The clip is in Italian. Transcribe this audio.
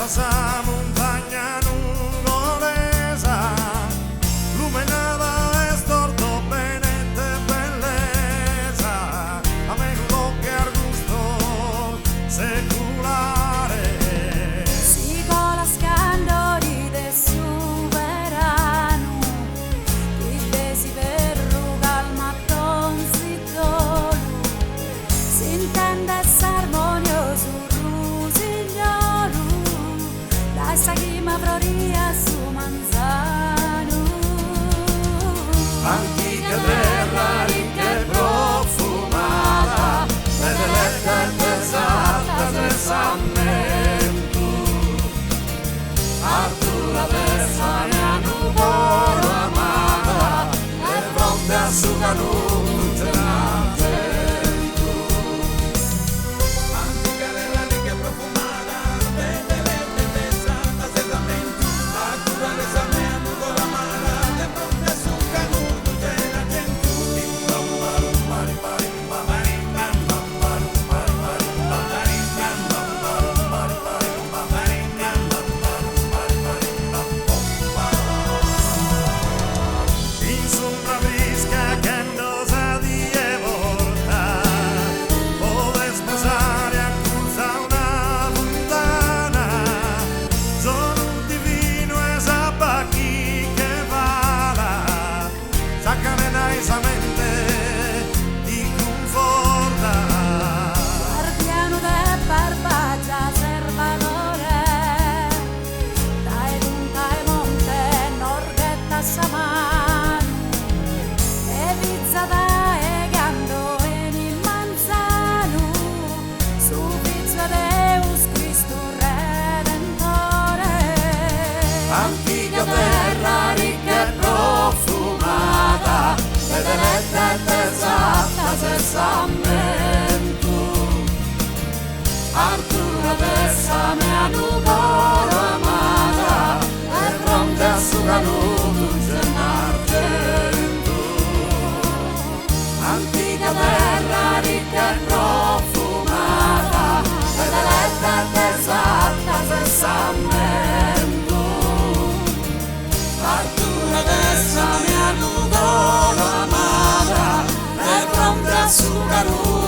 esa montagna nuvolosa, luminava e storto benette bellezza, a me che al gusto secolare. Si cola scandori del sovrano, chi desi verruga al matton si dolu, si intende s'armonioso essa chima floria su manzano. Antica terra ricca e profumata, benedetta e pesata sesamento. Artura versa mia nuvolo amata, e fronte a su canuto c'è l'argento. Antica terra ricca e profumata, benedetta e pesata sesamento. Artura versa mia nuvolo amata, e fronte a su canuto c'è l'argento. In sombra fresca che non sa di volta, vuole sposare accusa una lontana, sono un divino e sa chi che vala, sa che mente di conforta. Guardiano de barbaggia servatore, dai punta e monte norghetta samano, e vizzata e gando e in manzano, su vizza Deus Cristo Redentore. Antica terra ricca e profumata, benedetta e pesata sesamento. Artura versa mia nuvolo amata, e fronte a su canuto c'è l'argento. Antica terra ricca e profumata, benedetta e pesata sesamento. Artura versa mia nuvolo amata, e fronte a su canuto